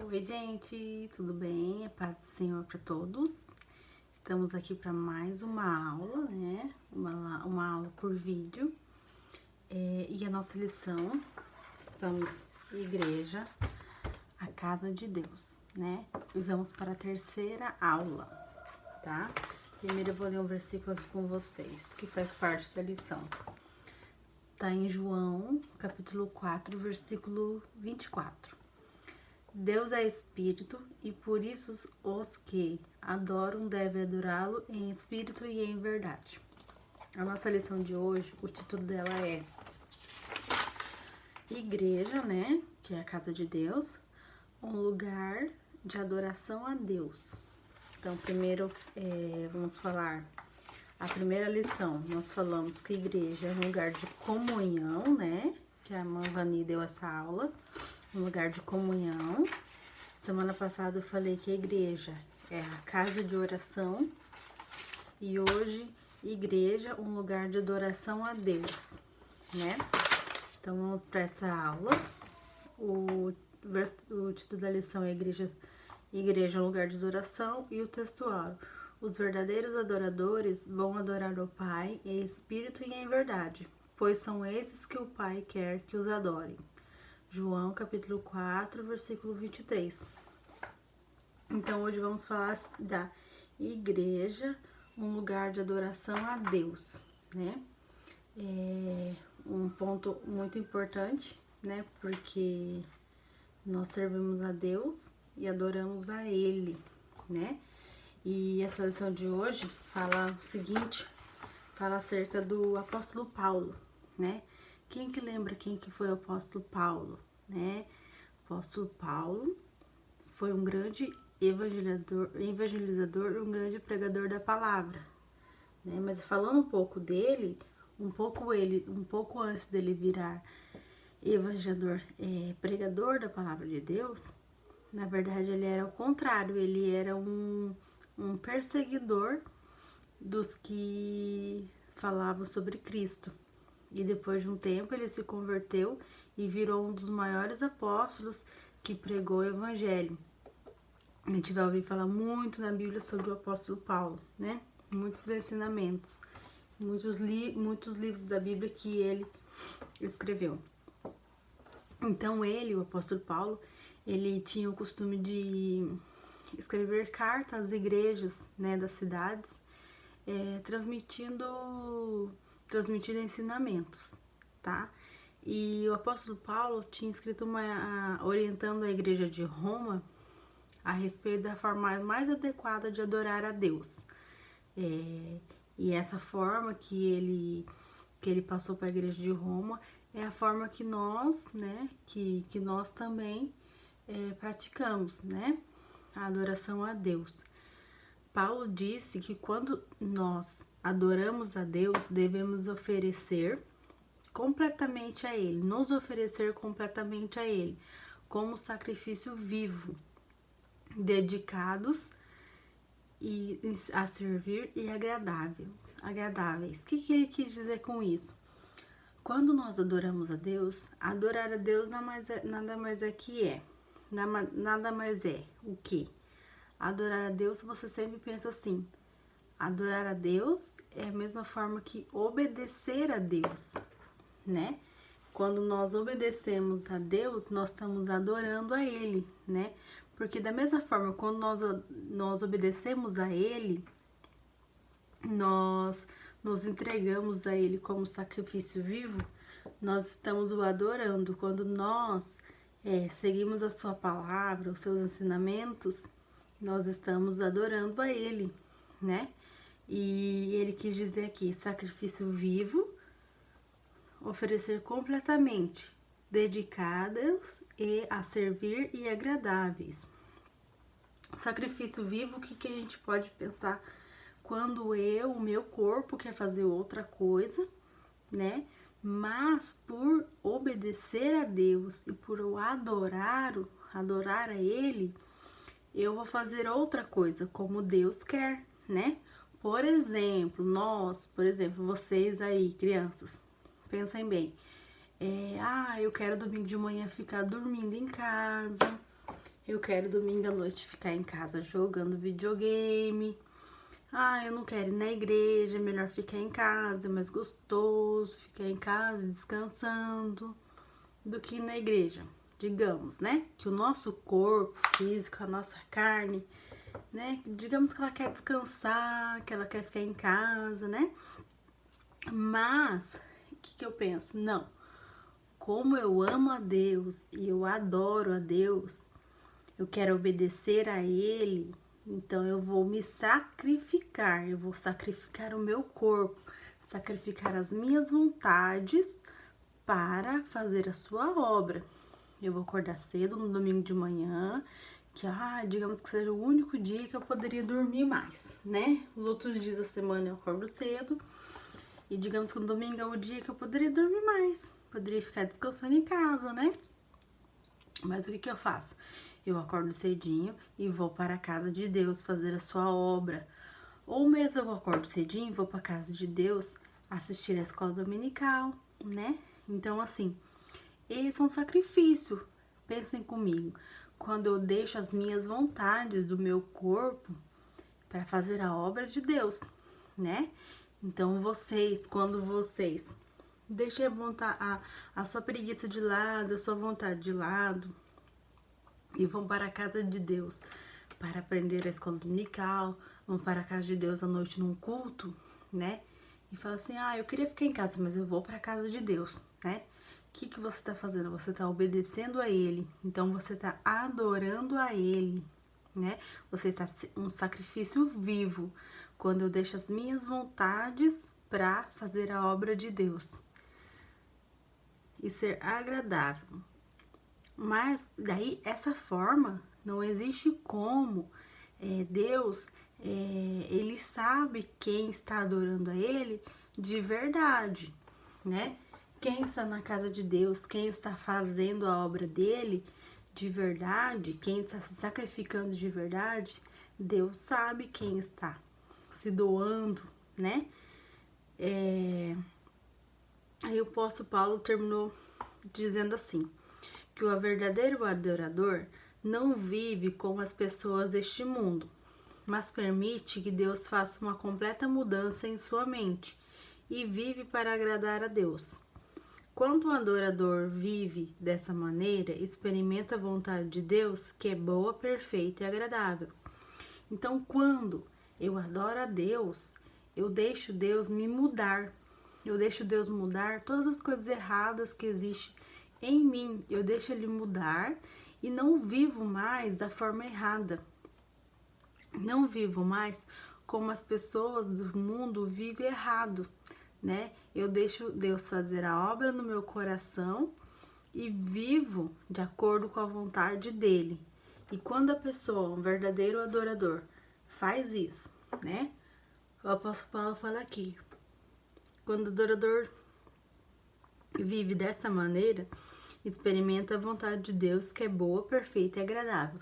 Oi, gente, tudo bem? A paz do Senhor para todos. Estamos aqui para mais uma aula, né? Uma aula por vídeo. E a nossa lição, estamos em igreja, a casa de Deus, né? E vamos para a terceira aula, tá? Primeiro eu vou ler um versículo aqui com vocês, que faz parte da lição. Tá em João, capítulo 4, versículo 24. Deus é espírito e por isso os que adoram devem adorá-lo em espírito e em verdade. A nossa lição de hoje, o título dela é Igreja, né? Que é a casa de Deus, um lugar de adoração a Deus. Então, primeiro vamos falar a primeira lição. Nós falamos que igreja é um lugar de comunhão, né? Que a irmã Vani deu essa aula. Um lugar de comunhão. Semana passada eu falei que a igreja é a casa de oração e hoje igreja um lugar de adoração a Deus, né? Então vamos para essa aula. O título da lição é igreja um lugar de adoração e o textual. Os verdadeiros adoradores vão adorar o Pai em espírito e em verdade, pois são esses que o Pai quer que os adorem. João, capítulo 4, versículo 23. Então, hoje vamos falar da igreja, um lugar de adoração a Deus, né? É um ponto muito importante, né? Porque nós servimos a Deus e adoramos a Ele, né? E essa lição de hoje fala o seguinte, fala acerca do apóstolo Paulo, né? Quem que lembra quem que foi o apóstolo Paulo, né? O apóstolo Paulo foi um grande evangelizador, um grande pregador da palavra, né? Mas falando um pouco dele, um pouco antes dele virar evangelizador, pregador da palavra de Deus, na verdade ele era o contrário, ele era um perseguidor dos que falavam sobre Cristo. E depois de um tempo ele se converteu e virou um dos maiores apóstolos que pregou o evangelho. A gente vai ouvir falar muito na Bíblia sobre o apóstolo Paulo, né? Muitos ensinamentos, muitos livros da Bíblia que ele escreveu. Então ele, o apóstolo Paulo, ele tinha o costume de escrever cartas às igrejas, né, das cidades, transmitindo ensinamentos, tá? E o apóstolo Paulo tinha escrito orientando a igreja de Roma a respeito da forma mais adequada de adorar a Deus. E essa forma que ele passou para a igreja de Roma é a forma que nós, né, que nós também praticamos, né? A adoração a Deus. Paulo disse que quando nós adoramos a Deus, devemos oferecer completamente a Ele, nos oferecer completamente a Ele, como sacrifício vivo, dedicados a servir e agradáveis. O que ele quis dizer com isso? Quando nós adoramos a Deus, adorar a Deus nada mais é o quê? Adorar a Deus, você sempre pensa assim, adorar a Deus é a mesma forma que obedecer a Deus, né? Quando nós obedecemos a Deus, nós estamos adorando a Ele, né? Porque da mesma forma, quando nós obedecemos a Ele, nós nos entregamos a Ele como sacrifício vivo, nós estamos o adorando. Quando nós seguimos a sua palavra, os seus ensinamentos, nós estamos adorando a Ele, né? E ele quis dizer aqui, sacrifício vivo, oferecer completamente, dedicadas e a servir e agradáveis. Sacrifício vivo, o que a gente pode pensar quando o meu corpo quer fazer outra coisa, né? Mas por obedecer a Deus e por eu adorar a Ele, eu vou fazer outra coisa, como Deus quer, né? Por exemplo, vocês aí, crianças, pensem bem. Eu quero domingo de manhã ficar dormindo em casa, Eu quero domingo à noite ficar em casa jogando videogame. Ah, eu não quero ir na igreja, é melhor ficar em casa, é mais gostoso ficar em casa descansando do que ir na igreja. Digamos, né? Que o nosso corpo físico, a nossa carne, né? Digamos que ela quer descansar, que ela quer ficar em casa, né? Mas, o que eu penso? Não. Como eu amo a Deus e eu adoro a Deus, eu quero obedecer a Ele, então eu vou me sacrificar, eu vou sacrificar o meu corpo, sacrificar as minhas vontades para fazer a sua obra. Eu vou acordar cedo no domingo de manhã, que digamos que seja o único dia que eu poderia dormir mais, né? Os outros dias da semana eu acordo cedo e digamos que no domingo é o dia que eu poderia dormir mais, poderia ficar descansando em casa, né? Mas o que eu faço? Eu acordo cedinho e vou para a casa de Deus fazer a sua obra. Ou mesmo eu acordo cedinho e vou para a casa de Deus assistir a escola dominical, né? Então, assim, esse é um sacrifício. Pensem comigo. Quando eu deixo as minhas vontades do meu corpo para fazer a obra de Deus, né? Então, quando vocês deixem a sua preguiça de lado, a sua vontade de lado, e vão para a casa de Deus para aprender a escola dominical, vão para a casa de Deus à noite num culto, né? E fala assim, eu queria ficar em casa, mas eu vou para a casa de Deus, né? O que você está fazendo? Você está obedecendo a Ele, então você está adorando a Ele, né? Você está um sacrifício vivo, quando eu deixo as minhas vontades para fazer a obra de Deus e ser agradável. Mas daí, essa forma, não existe como. Deus, ele sabe quem está adorando a ele de verdade, né? Quem está na casa de Deus, quem está fazendo a obra dele de verdade, quem está se sacrificando de verdade, Deus sabe quem está se doando, né? Aí o apóstolo Paulo terminou dizendo assim, que o verdadeiro adorador não vive como as pessoas deste mundo, mas permite que Deus faça uma completa mudança em sua mente e vive para agradar a Deus. Quando o adorador vive dessa maneira, experimenta a vontade de Deus, que é boa, perfeita e agradável. Então, quando eu adoro a Deus, eu deixo Deus me mudar. Eu deixo Deus mudar todas as coisas erradas que existem em mim. Eu deixo Ele mudar e não vivo mais da forma errada. Não vivo mais como as pessoas do mundo vivem errado, né? Eu deixo Deus fazer a obra no meu coração e vivo de acordo com a vontade dele. E quando a pessoa, um verdadeiro adorador, faz isso, né? O apóstolo Paulo fala aqui, quando o adorador vive dessa maneira, experimenta a vontade de Deus, que é boa, perfeita e agradável.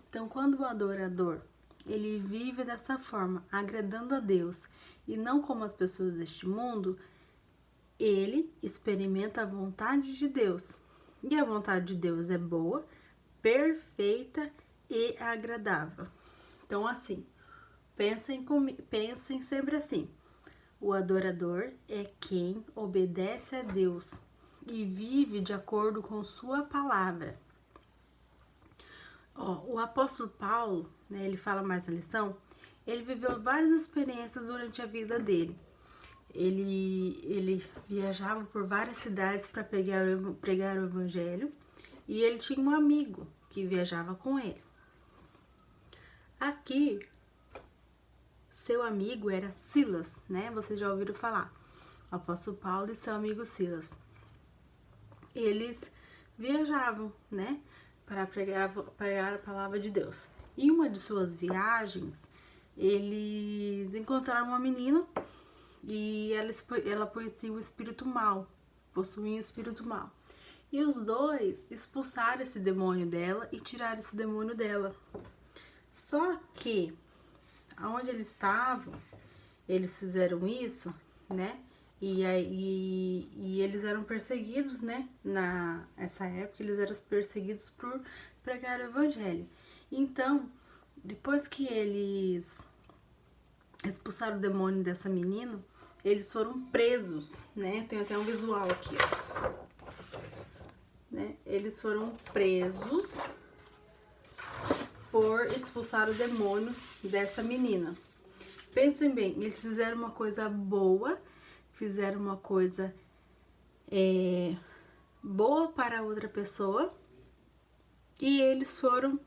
Então, quando o adorador ele vive dessa forma, agradando a Deus, e não como as pessoas deste mundo, ele experimenta a vontade de Deus. E a vontade de Deus é boa, perfeita e agradável. Então, assim, pensem sempre assim. O adorador é quem obedece a Deus e vive de acordo com sua palavra. O apóstolo Paulo, né, ele fala mais na lição, ele viveu várias experiências durante a vida dele. Ele viajava por várias cidades para pregar o evangelho e ele tinha um amigo que viajava com ele. Aqui, seu amigo era Silas, né? Vocês já ouviram falar. O apóstolo Paulo e seu amigo Silas. Eles viajavam, né? Para pregar a palavra de Deus. Em uma de suas viagens, eles encontraram uma menina e ela possuía o espírito mal. Possuía o espírito mal. E os dois expulsaram esse demônio dela e tiraram esse demônio dela. Só que, aonde eles estavam, eles fizeram isso, né? E eles eram perseguidos, né? Nessa época, eles eram perseguidos por pregar o evangelho. Então, depois que eles expulsaram o demônio dessa menina, eles foram presos, né? Tem até um visual aqui, ó. Né? Eles foram presos por expulsar o demônio dessa menina. Pensem bem, eles fizeram uma coisa boa, fizeram uma coisa boa para outra pessoa e eles foram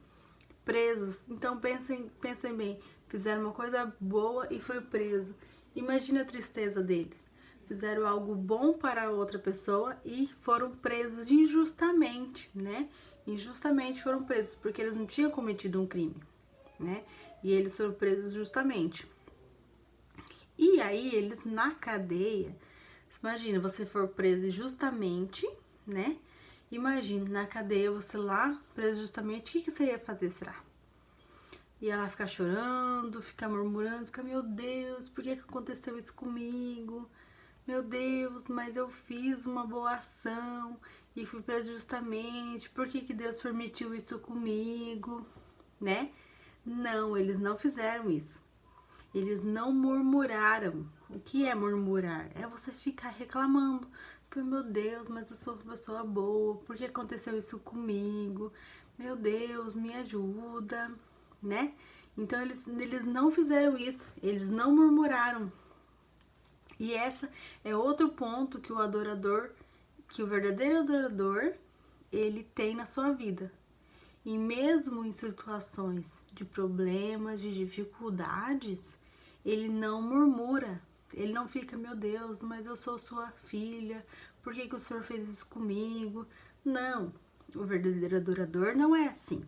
presos. Então pensem bem, fizeram uma coisa boa e foi preso. Imagina a tristeza deles. Fizeram algo bom para outra pessoa e foram presos injustamente, né? Injustamente foram presos, porque eles não tinham cometido um crime, né? E eles foram presos justamente. E aí, eles na cadeia, imagina, você for preso injustamente, né? Imagina, na cadeia, você lá, preso justamente, o que você ia fazer, será? Ia lá ficar chorando, ficar murmurando, ficar, meu Deus, por que aconteceu isso comigo? Meu Deus, mas eu fiz uma boa ação e fui preso justamente, por que Deus permitiu isso comigo, né? Não, eles não fizeram isso. Eles não murmuraram. O que é murmurar? É você ficar reclamando. Meu Deus, mas eu sou uma pessoa boa, por que aconteceu isso comigo? Meu Deus, me ajuda, né? Então eles não fizeram isso, eles não murmuraram. E essa é outro ponto que o verdadeiro adorador, ele tem na sua vida. E mesmo em situações de problemas, de dificuldades, ele não murmura. Ele não fica, meu Deus, mas eu sou sua filha, por que o Senhor fez isso comigo? Não, o verdadeiro adorador não é assim.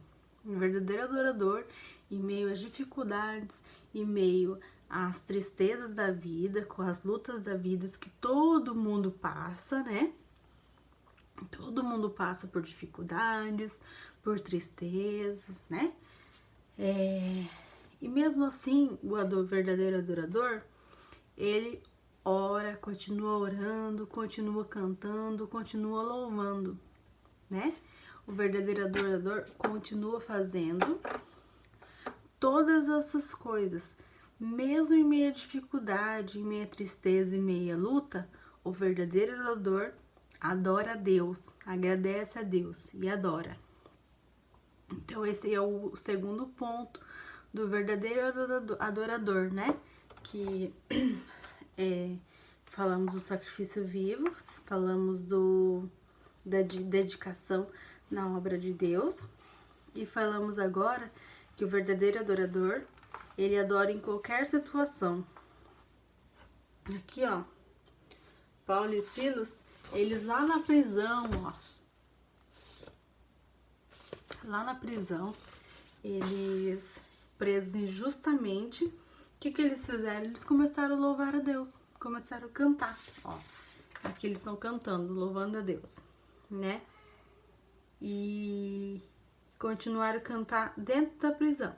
O verdadeiro adorador, em meio às dificuldades, em meio às tristezas da vida, com as lutas da vida que todo mundo passa, né? Todo mundo passa por dificuldades, por tristezas, né? E mesmo assim, o verdadeiro adorador, ele ora, continua orando, continua cantando, continua louvando, né? O verdadeiro adorador continua fazendo todas essas coisas, mesmo em meio à dificuldade, em meio à tristeza, em meio à luta, o verdadeiro adorador adora a Deus, agradece a Deus e adora. Então esse é o segundo ponto do verdadeiro adorador, né? Que falamos do sacrifício vivo, falamos da dedicação na obra de Deus e falamos agora que o verdadeiro adorador, ele adora em qualquer situação. Aqui, ó, Paulo e Silas, eles lá na prisão, ó, lá na prisão, eles presos injustamente, o que eles fizeram? Eles começaram a louvar a Deus, começaram a cantar, ó, aqui eles estão cantando, louvando a Deus, né? E continuaram a cantar dentro da prisão.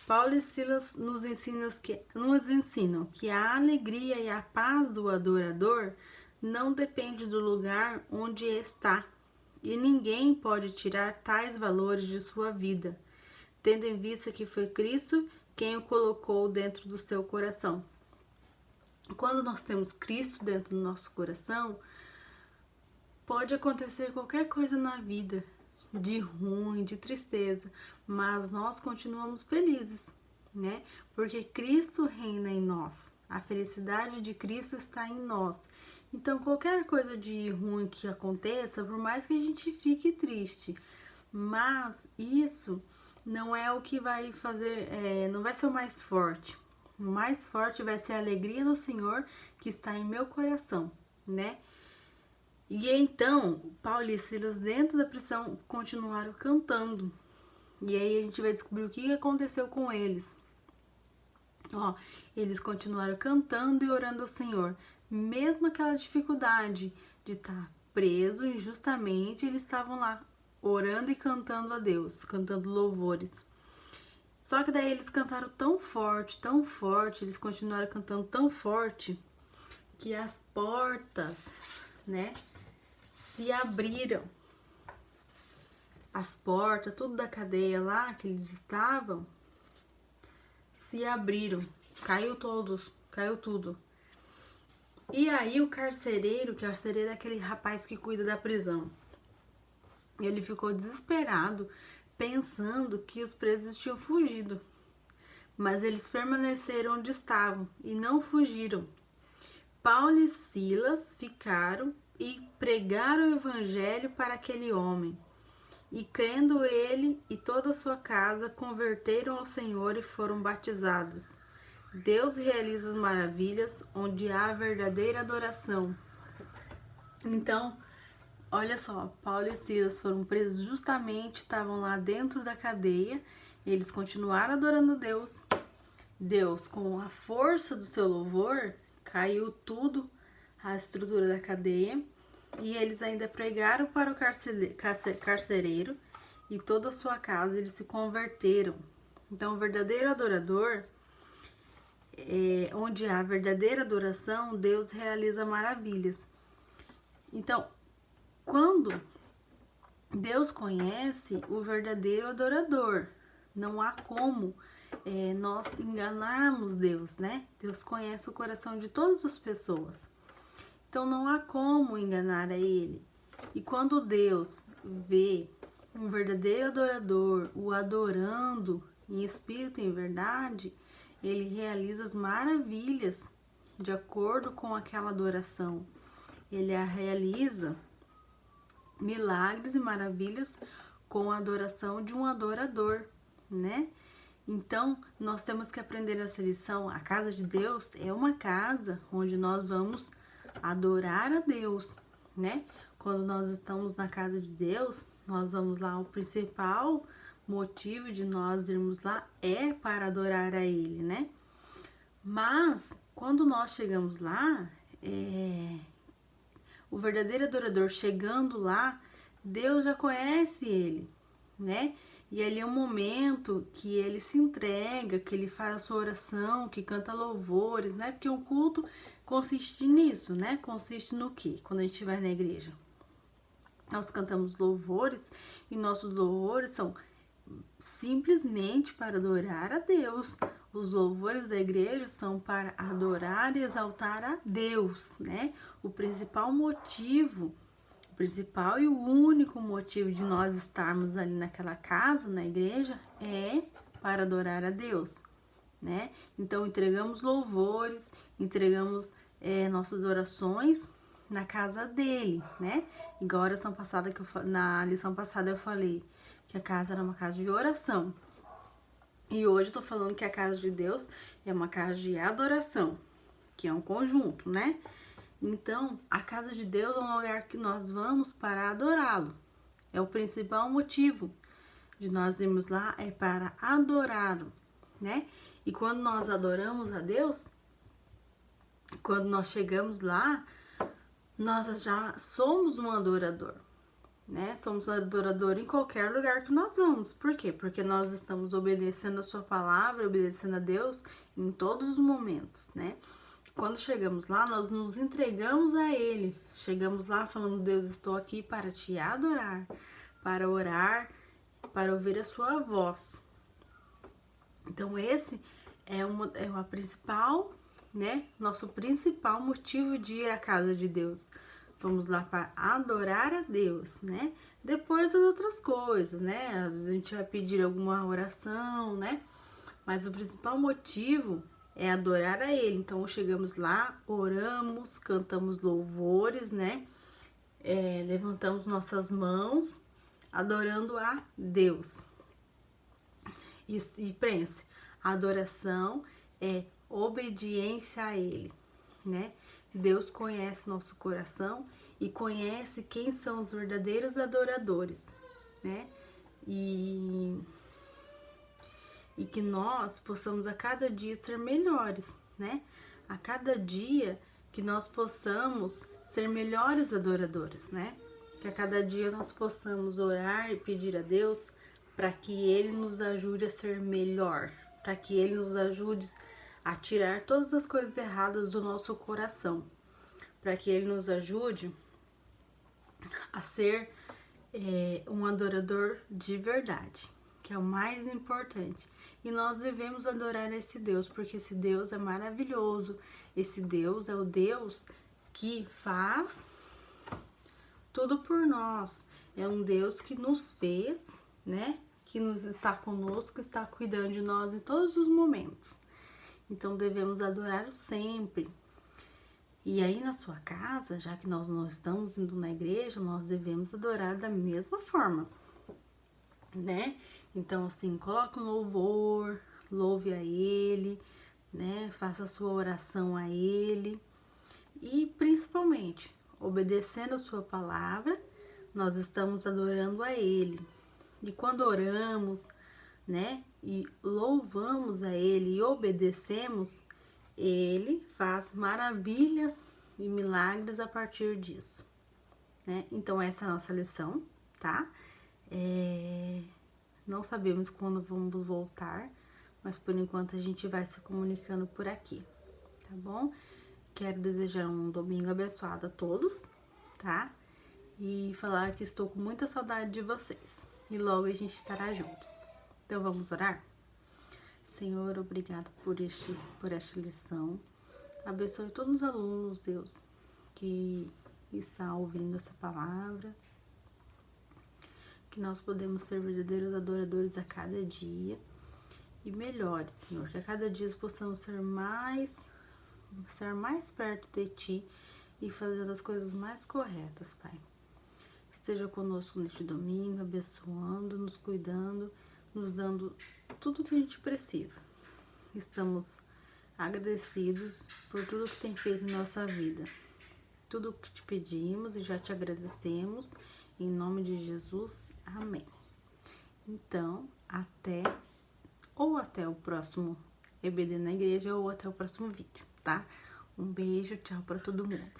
Paulo e Silas nos ensinam que a alegria e a paz do adorador não depende do lugar onde está, e ninguém pode tirar tais valores de sua vida, tendo em vista que foi Cristo quem o colocou dentro do seu coração. Quando nós temos Cristo dentro do nosso coração, pode acontecer qualquer coisa na vida, de ruim, de tristeza, mas nós continuamos felizes, né? Porque Cristo reina em nós, a felicidade de Cristo está em nós. Então, qualquer coisa de ruim que aconteça, por mais que a gente fique triste, mas isso não é o que vai fazer, não vai ser o mais forte. O mais forte vai ser a alegria do Senhor que está em meu coração, né? E então, Paulo e Silas, dentro da prisão, continuaram cantando. E aí a gente vai descobrir o que aconteceu com eles. Ó, eles continuaram cantando e orando ao Senhor. Mesmo aquela dificuldade de estar preso injustamente, eles estavam lá orando e cantando a Deus, cantando louvores. Só que daí eles cantaram tão forte, eles continuaram cantando tão forte, que as portas, né, se abriram. As portas, tudo da cadeia lá que eles estavam, se abriram. Caiu tudo. E aí o carcereiro, que o carcereiro é aquele rapaz que cuida da prisão, ele ficou desesperado, pensando que os presos tinham fugido. Mas eles permaneceram onde estavam e não fugiram. Paulo e Silas ficaram e pregaram o evangelho para aquele homem. E crendo ele e toda a sua casa, converteram ao Senhor e foram batizados. Deus realiza as maravilhas onde há verdadeira adoração. Então, olha só, Paulo e Silas foram presos justamente, estavam lá dentro da cadeia, e eles continuaram adorando a Deus. Deus, com a força do seu louvor, caiu tudo, a estrutura da cadeia, e eles ainda pregaram para o carcereiro e toda a sua casa, eles se converteram. Então, o verdadeiro adorador, onde há verdadeira adoração, Deus realiza maravilhas. Então, quando Deus conhece o verdadeiro adorador, não há como nós enganarmos Deus, né? Deus conhece o coração de todas as pessoas. Então, não há como enganar a Ele. E quando Deus vê um verdadeiro adorador o adorando em espírito e em verdade, Ele realiza as maravilhas de acordo com aquela adoração. Ele a realiza milagres e maravilhas com a adoração de um adorador, né? Então, nós temos que aprender essa lição. A casa de Deus é uma casa onde nós vamos adorar a Deus, né? Quando nós estamos na casa de Deus, nós vamos lá, o principal motivo de nós irmos lá é para adorar a Ele, né? Mas, quando nós chegamos lá, o verdadeiro adorador chegando lá, Deus já conhece ele, né? E ali é um momento que ele se entrega, que ele faz a sua oração, que canta louvores, né? Porque o culto consiste nisso, né? Consiste no quê? Quando a gente estiver na igreja, nós cantamos louvores e nossos louvores são simplesmente para adorar a Deus. Os louvores da igreja são para adorar e exaltar a Deus, né? O principal motivo, o principal e o único motivo de nós estarmos ali naquela casa, na igreja, é para adorar a Deus, né? Então, entregamos louvores, entregamos nossas orações na casa dele, né? Igual a oração passada na lição passada eu falei que a casa era uma casa de oração. E hoje eu tô falando que a casa de Deus é uma casa de adoração, que é um conjunto, né? Então, a casa de Deus é um lugar que nós vamos para adorá-lo. É o principal motivo de nós irmos lá, é para adorá-lo, né? E quando nós adoramos a Deus, quando nós chegamos lá, nós já somos um adorador, né? Somos adorador em qualquer lugar que nós vamos. Por quê? Porque nós estamos obedecendo a sua palavra, obedecendo a Deus em todos os momentos, né? Quando chegamos lá, nós nos entregamos a Ele. Chegamos lá falando, Deus, estou aqui para te adorar, para orar, para ouvir a sua voz. Então, esse é uma principal, né? Nosso principal motivo de ir à casa de Deus. Vamos lá para adorar a Deus, né? Depois as outras coisas, né? Às vezes a gente vai pedir alguma oração, né? Mas o principal motivo é adorar a Ele. Então, chegamos lá, oramos, cantamos louvores, né? Levantamos nossas mãos, adorando a Deus. E pense, a adoração é obediência a Ele, né? Deus conhece nosso coração e conhece quem são os verdadeiros adoradores, né? E que nós possamos a cada dia ser melhores, né? A cada dia que nós possamos ser melhores adoradores, né? Que a cada dia nós possamos orar e pedir a Deus para que Ele nos ajude a ser melhor, para que Ele nos ajude a tirar todas as coisas erradas do nosso coração. para que Ele nos ajude a ser um adorador de verdade, que é o mais importante. E nós devemos adorar esse Deus, porque esse Deus é maravilhoso. Esse Deus é o Deus que faz tudo por nós. É um Deus que nos fez, né? Que nos está conosco, que está cuidando de nós em todos os momentos. Então devemos adorá-lo sempre. E aí na sua casa, já que nós não estamos indo na igreja, nós devemos adorar da mesma forma, né? Então assim, coloque um louvor, louve a Ele, né? Faça a sua oração a Ele. E principalmente, obedecendo a sua palavra, nós estamos adorando a Ele. E quando oramos, né? E louvamos a Ele e obedecemos, Ele faz maravilhas e milagres a partir disso, né? Então essa é a nossa lição, tá? Não sabemos quando vamos voltar, mas por enquanto a gente vai se comunicando por aqui, tá bom? Quero desejar um domingo abençoado a todos, tá? E falar que estou com muita saudade de vocês. E logo a gente estará junto. Então vamos orar? Senhor, obrigado por esta lição. Abençoe todos os alunos, Deus, que estão ouvindo essa palavra. Que nós podemos ser verdadeiros adoradores a cada dia. E melhore, Senhor, que a cada dia possamos ser mais perto de Ti e fazer as coisas mais corretas, Pai. Esteja conosco neste domingo, abençoando, nos cuidando, nos dando tudo que a gente precisa. Estamos agradecidos por tudo que tem feito em nossa vida. Tudo o que te pedimos e já te agradecemos. Em nome de Jesus, amém. Então, até o próximo EBD na igreja ou até o próximo vídeo, tá? Um beijo, tchau pra todo mundo.